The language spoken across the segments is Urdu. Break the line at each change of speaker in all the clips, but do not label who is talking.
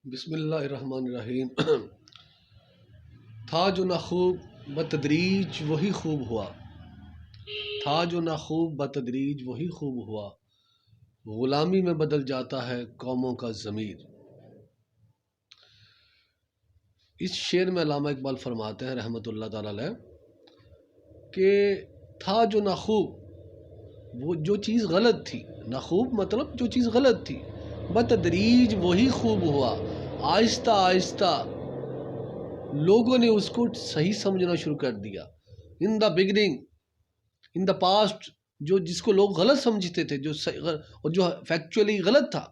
بسم اللہ الرحمن الرحیم تھا جو نہ خوب بتدریج وہی خوب ہوا، تھا جو نہ خوب بتدریج وہی خوب ہوا، غلامی میں بدل جاتا ہے قوموں کا ضمیر۔ اس شعر میں علامہ اقبال فرماتے ہیں رحمۃ اللہ تعالی علیہ کہ تھا جو نہ خوب، وہ جو چیز غلط تھی، نہ خوب مطلب جو چیز غلط تھی، بتدریج وہی خوب ہوا، آہستہ آہستہ لوگوں نے اس کو صحیح سمجھنا شروع کر دیا۔ ان the beginning, in the past, جس کو لوگ غلط سمجھتے تھے، اور جو فیکچولی غلط تھا،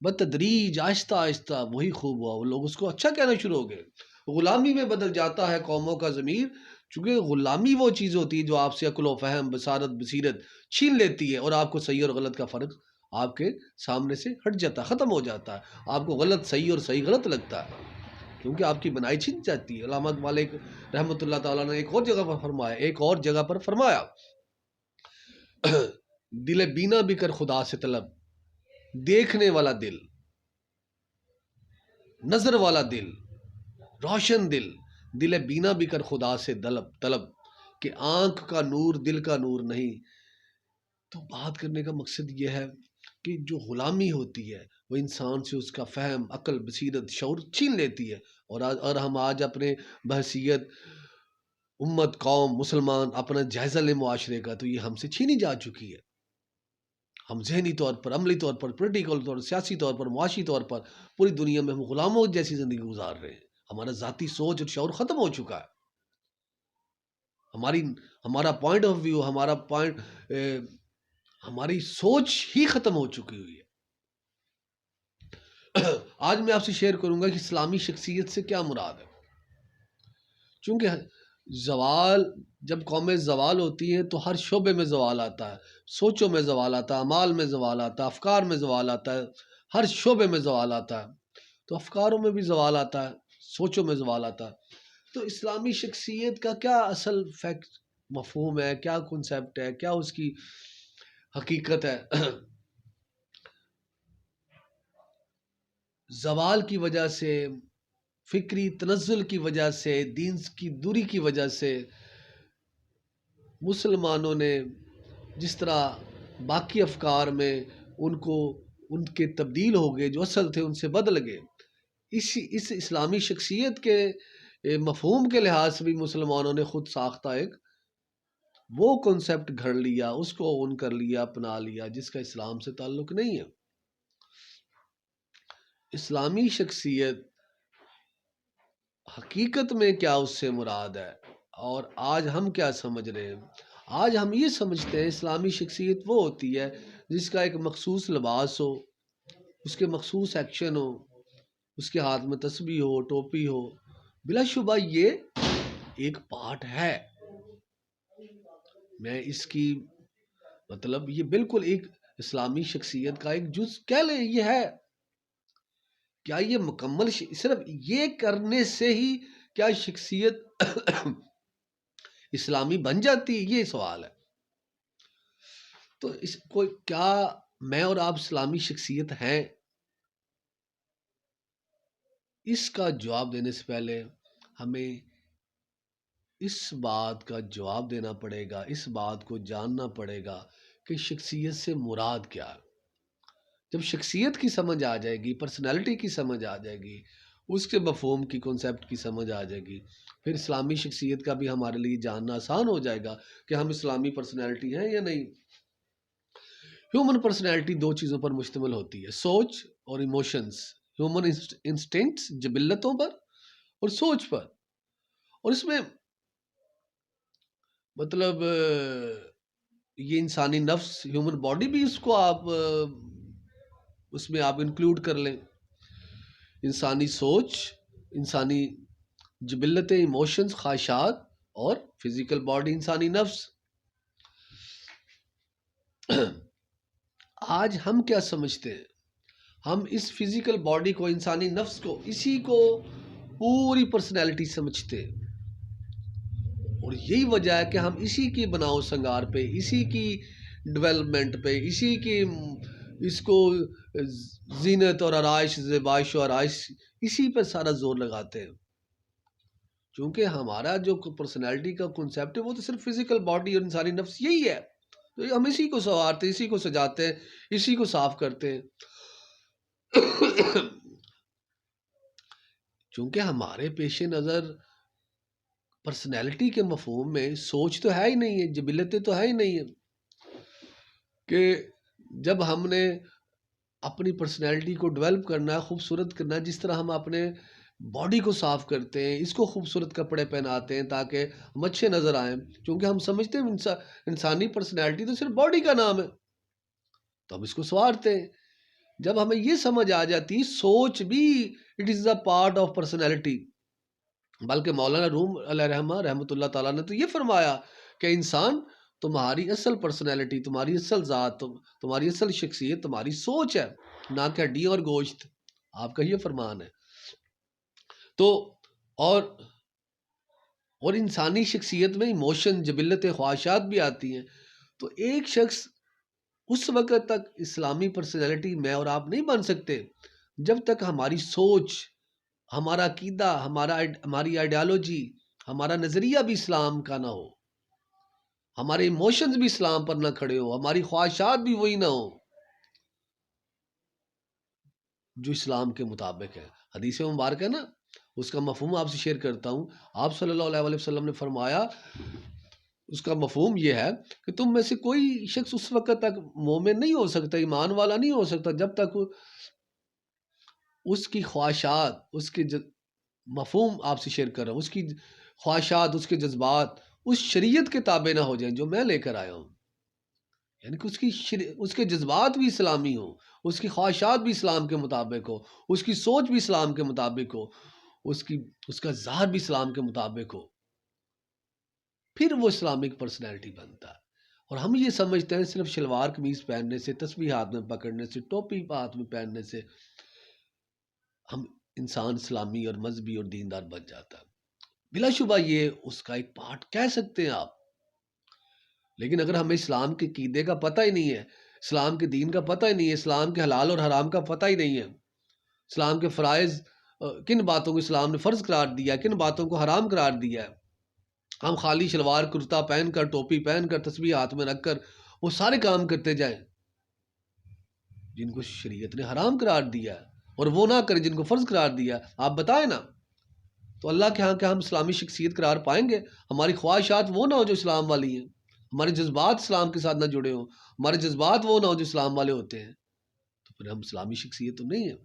بتدریج آہستہ آہستہ وہی خوب ہوا، وہ لوگ اس کو اچھا کہنا شروع ہو گئے۔ غلامی میں بدل جاتا ہے قوموں کا ضمیر، چونکہ غلامی وہ چیز ہوتی ہے جو آپ سے عقل و فہم، بصارت، بصیرت چھین لیتی ہے، اور آپ کو صحیح اور غلط کا فرق آپ کے سامنے سے ہٹ جاتا ہے، ختم ہو جاتا ہے، آپ کو غلط صحیح اور صحیح غلط لگتا ہے، کیونکہ آپ کی بنائی چھن جاتی ہے۔ علامہ اقبال رحمۃ اللہ تعالیٰ نے ایک اور جگہ پر فرمایا دل بینا بھی کر خدا سے طلب، دیکھنے والا دل، نظر والا دل، روشن دل، دل بینا بھی کر خدا سے طلب کہ آنکھ کا نور دل کا نور نہیں۔ تو بات کرنے کا مقصد یہ ہے کہ جو غلامی ہوتی ہے وہ انسان سے اس کا فہم، عقل، بصیرت، شعور چھین لیتی ہے، اور ہم آج اپنے بحثیت امت، قوم، مسلمان اپنا جائزہ لیں معاشرے کا، تو یہ ہم سے چھینی جا چکی ہے۔ ہم ذہنی طور پر، عملی طور پر، پولیٹیکل طور پر، سیاسی طور پر، معاشی طور پر پوری دنیا میں ہم غلاموں جیسی زندگی گزار رہے ہیں۔ ہمارا ذاتی سوچ اور شعور ختم ہو چکا ہے۔ ہمارا پوائنٹ آف ویو، ہماری سوچ ہی ختم ہو چکی ہوئی ہے۔ آج میں آپ سے شیئر کروں گا کہ اسلامی شخصیت سے کیا مراد ہے، چونکہ جب قومیں زوال ہوتی ہیں تو ہر شعبے میں زوال آتا ہے، سوچوں میں زوال آتا ہے، اعمال میں زوال آتا ہے، افکار میں زوال آتا ہے، ہر شعبے میں زوال آتا ہے، تو افکاروں میں بھی زوال آتا ہے، سوچوں میں زوال آتا ہے۔ تو اسلامی شخصیت کا کیا اصل مفہوم ہے، کیا کنسیپٹ ہے، کیا اس کی حقیقت ہے؟ زوال کی وجہ سے، فکری تنزل کی وجہ سے، دین کی دوری کی وجہ سے مسلمانوں نے جس طرح باقی افکار میں ان کے تبدیل ہو گئے، جو اصل تھے ان سے بدل گئے، اس اسلامی شخصیت کے مفہوم کے لحاظ سے بھی مسلمانوں نے خود ساختہ ایک وہ کنسیپٹ گھڑ لیا، اس کو اون کر لیا، اپنا لیا، جس کا اسلام سے تعلق نہیں ہے۔ اسلامی شخصیت حقیقت میں کیا اس سے مراد ہے، اور آج ہم کیا سمجھ رہے ہیں؟ آج ہم یہ سمجھتے ہیں اسلامی شخصیت وہ ہوتی ہے جس کا ایک مخصوص لباس ہو، اس کے مخصوص ایکشن ہو، اس کے ہاتھ میں تسبیح ہو، ٹوپی ہو۔ بلا شبہ یہ ایک پارٹ ہے، میں اس کی مطلب یہ بالکل ایک اسلامی شخصیت کا ایک جز کہہ لیں، یہ ہے۔ کیا یہ مکمل صرف یہ کرنے سے ہی کیا شخصیت اسلامی بن جاتی، یہ سوال ہے۔ تو اس کو کیا میں اور آپ اسلامی شخصیت ہیں؟ اس کا جواب دینے سے پہلے ہمیں اس بات کا جواب دینا پڑے گا، اس بات کو جاننا پڑے گا کہ شخصیت سے مراد کیا ہے۔ جب شخصیت کی سمجھ آ جائے گی، پرسنالٹی کی سمجھ آ جائے گی، اس کے مفہوم کی، کنسیپٹ کی سمجھ آ جائے گی، پھر اسلامی شخصیت کا بھی ہمارے لیے جاننا آسان ہو جائے گا کہ ہم اسلامی پرسنالٹی ہیں یا نہیں۔ ہیومن پرسنالٹی دو چیزوں پر مشتمل ہوتی ہے، سوچ اور ایموشنز۔ ہیومن انسٹنکٹس، جبلتوں پر اور سوچ پر، اور اس میں مطلب یہ انسانی نفس، ہیومن باڈی بھی اس کو اس میں آپ انکلوڈ کر لیں، انسانی سوچ، انسانی جبلتیں، ایموشنز، خواہشات، اور فزیکل باڈی، انسانی نفس۔ آج ہم کیا سمجھتے ہیں؟ ہم اس فزیکل باڈی کو، انسانی نفس کو، اسی کو پوری پرسنالٹی سمجھتے ہیں، اور یہی وجہ ہے کہ ہم اسی کی بناؤ سنگار پہ، اسی کی ڈیولپمنٹ پہ، اس کو زینت اور آرائش، زیبائش و آرائش، اسی پہ سارا زور لگاتے ہیں. چونکہ ہمارا جو پرسنالٹی کا کنسیپٹ ہے وہ تو صرف فزیکل باڈی اور انسانی نفس یہی ہے. تو ہم اسی کو سنوارتے، اسی کو سجاتے ہیں، اسی کو صاف کرتے ہیں. چونکہ ہمارے پیش نظر پرسنالٹی کے مفہوم میں سوچ تو ہے ہی نہیں ہے، جبلتیں تو ہے ہی نہیں ہے. کہ جب ہم نے اپنی پرسنالٹی کو ڈیولپ کرنا ہے، خوبصورت کرنا ہے، جس طرح ہم اپنے باڈی کو صاف کرتے ہیں، اس کو خوبصورت کپڑے پہناتے ہیں تاکہ ہم اچھے نظر آئیں. چونکہ ہم سمجھتے ہیں انسانی پرسنالٹی تو صرف باڈی کا نام ہے، تو ہم اس کو سنوارتے ہیں. جب ہمیں یہ سمجھ آ جاتی سوچ بھی it is a part of personality. بلکہ مولانا روم علیہ رحمہ رحمۃ اللہ تعالیٰ نے تو یہ فرمایا کہ انسان تمہاری اصل پرسنالٹی، تمہاری اصل ذات، تمہاری اصل شخصیت تمہاری سوچ ہے، نہ کہ ہڈی اور گوشت. آپ کا یہ فرمان ہے. تو اور انسانی شخصیت میں ایموشن، جبلت، خواہشات بھی آتی ہیں. تو ایک شخص اس وقت تک اسلامی پرسنالٹی میں اور آپ نہیں بن سکتے جب تک ہماری سوچ، ہمارا عقیدہ، ہماری آئیڈیالوجی، ہمارا نظریہ بھی اسلام کا نہ ہو، ہمارے ایموشنز بھی اسلام پر نہ کھڑے ہو، ہماری خواہشات بھی وہی نہ ہو جو اسلام کے مطابق ہے. حدیث مبارک ہے نا، اس کا مفہوم آپ سے شیئر کرتا ہوں. آپ صلی اللہ علیہ وسلم نے فرمایا، اس کا مفہوم یہ ہے کہ تم میں سے کوئی شخص اس وقت تک مومن نہیں ہو سکتا، ایمان والا نہیں ہو سکتا، جب تک اس کی خواہشات، اس کے مفہوم آپ سے شیئر کر رہا ہوں، اس کی خواہشات، اس کے جذبات اس شریعت کے تابع نہ ہو جائیں جو میں لے کر آیا ہوں. یعنی کہ اس کے جذبات بھی اسلامی ہوں، اس کی خواہشات بھی اسلام کے مطابق ہو، اس کی سوچ بھی اسلام کے مطابق ہو، اس کا ظاہر بھی اسلام کے مطابق ہو، پھر وہ اسلامک پرسنالٹی بنتا ہے. اور ہم یہ سمجھتے ہیں صرف شلوار قمیض پہننے سے، تسبیح ہاتھ میں پکڑنے سے، ٹوپی ہاتھ میں پہننے سے ہم انسان اسلامی اور مذہبی اور دیندار بن جاتا ہے. بلا شبہ یہ اس کا ایک پارٹ کہہ سکتے ہیں آپ. لیکن اگر ہمیں اسلام کے عقیدے کا پتہ ہی نہیں ہے، اسلام کے دین کا پتہ ہی نہیں ہے، اسلام کے حلال اور حرام کا پتہ ہی نہیں ہے، اسلام کے فرائض، کن باتوں کو اسلام نے فرض قرار دیا ہے، کن باتوں کو حرام قرار دیا ہے، ہم خالی شلوار کرتا پہن کر، ٹوپی پہن کر، تسبیح ہاتھ میں رکھ کر وہ سارے کام کرتے جائیں جن کو شریعت نے حرام قرار دیا ہے، اور وہ نہ کریں جن کو فرض قرار دیا ہے. آپ بتائیں نا، تو اللہ کے ہاں کیا ہم اسلامی شخصیت قرار پائیں گے؟ ہماری خواہشات وہ نہ ہو جو اسلام والی ہیں، ہمارے جذبات اسلام کے ساتھ نہ جڑے ہوں، ہمارے جذبات وہ نہ ہو جو اسلام والے ہوتے ہیں، تو پھر ہم اسلامی شخصیت تو نہیں ہیں.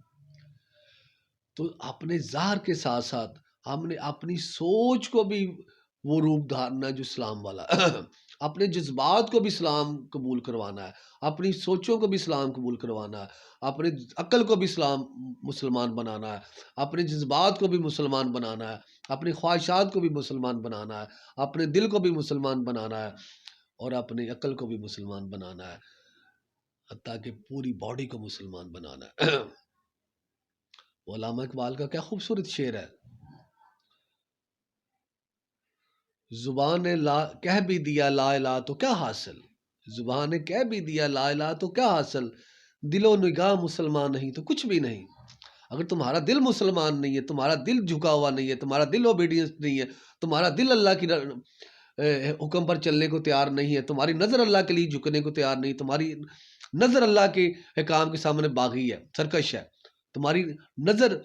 تو اپنے ظاہر کے ساتھ ساتھ ہم نے اپنی سوچ کو بھی وہ روپ دھارنا جو اسلام والا اپنے جذبات کو بھی اسلام قبول کروانا ہے، اپنی سوچوں کو بھی اسلام قبول کروانا ہے، اپنے عقل کو بھی اسلام مسلمان بنانا ہے، اپنے جذبات کو بھی مسلمان بنانا ہے، اپنی خواہشات کو بھی مسلمان بنانا ہے، اپنے دل کو بھی مسلمان بنانا ہے، اور اپنی عقل کو بھی مسلمان بنانا ہے، حتیٰ کہ پوری باڈی کو مسلمان بنانا ہے. علامہ اقبال کا کیا خوبصورت شعر ہے، زبان نے کہہ بھی دیا لا الہ تو کیا حاصل، زبان نے کہہ بھی دیا لا الہ تو کیا حاصل، دل و نگاہ مسلمان نہیں تو کچھ بھی نہیں. اگر تمہارا دل مسلمان نہیں ہے، تمہارا دل جھکا ہوا نہیں ہے، تمہارا دل اوبیڈینس نہیں ہے، تمہارا دل اللہ کی حکم پر چلنے کو تیار نہیں ہے، تمہاری نظر اللہ کے لیے جھکنے کو تیار نہیں، تمہاری نظر اللہ کے حکام کے سامنے باغی ہے، سرکش ہے، تمہاری نظر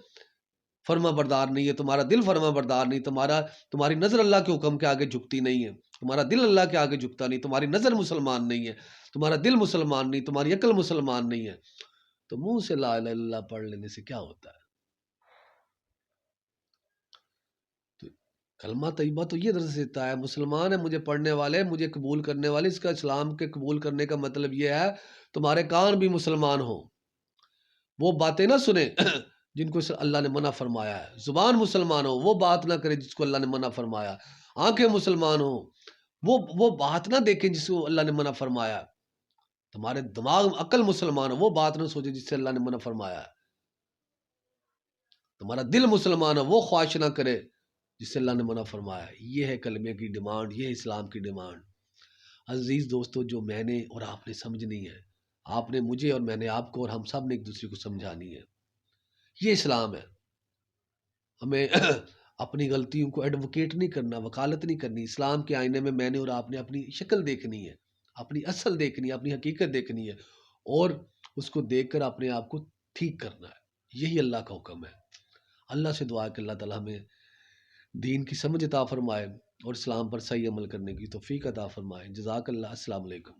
فرما بردار نہیں ہے، تمہارا دل فرما بردار نہیں، تمہاری نظر اللہ کے حکم کے آگے جھکتی نہیں ہے، تمہارا دل اللہ کے آگے جھکتا نہیں، تمہاری نظر مسلمان نہیں ہے، تمہارا دل مسلمان نہیں، تمہاری عقل مسلمان نہیں ہے، تو منہ سے لا الہ الا اللہ پڑھ لینے سے کیا ہوتا ہے؟ تو کلمہ طیبہ تو یہ درس دیتا ہے، مسلمان ہے مجھے پڑھنے والے، مجھے قبول کرنے والے. اس کا اسلام کے قبول کرنے کا مطلب یہ ہے تمہارے کان بھی مسلمان ہوں، وہ باتیں نہ سنیں جن کو اللہ نے منع فرمایا ہے، زبان مسلمان ہو وہ بات نہ کرے جس کو اللہ نے منع فرمایا، آنکھیں مسلمان ہوں وہ بات نہ دیکھیں جس کو اللہ نے منع فرمایا، تمہارے دماغ عقل مسلمان ہو وہ بات نہ سوچے جس سے اللہ نے منع فرمایا، تمہارا دل مسلمان ہو وہ خواہش نہ کرے جس سے اللہ نے منع فرمایا. یہ ہے کلمے کی ڈیمانڈ، یہ ہے اسلام کی ڈیمانڈ. عزیز دوستو، جو میں نے اور آپ نے سمجھنی ہے آپ نے مجھے اور میں نے آپ کو، اور ہم سب نے ایک دوسرے کو سمجھانی ہے۔ یہ اسلام ہے۔ ہمیں اپنی غلطیوں کو ایڈوکیٹ نہیں کرنا، وکالت نہیں کرنی۔ اسلام کے آئینے میں نے اور آپ نے اپنی شکل دیکھنی ہے، اپنی اصل دیکھنی ہے، اپنی حقیقت دیکھنی ہے، اور اس کو دیکھ کر اپنے آپ کو ٹھیک کرنا ہے۔ یہی اللہ کا حکم ہے۔ اللہ سے دعا ہے کہ اللہ تعالیٰ ہمیں دین کی سمجھ عطا فرمائے اور اسلام پر صحیح عمل کرنے کی توفیق عطا فرمائے۔ جزاک اللہ۔ السلام علیکم۔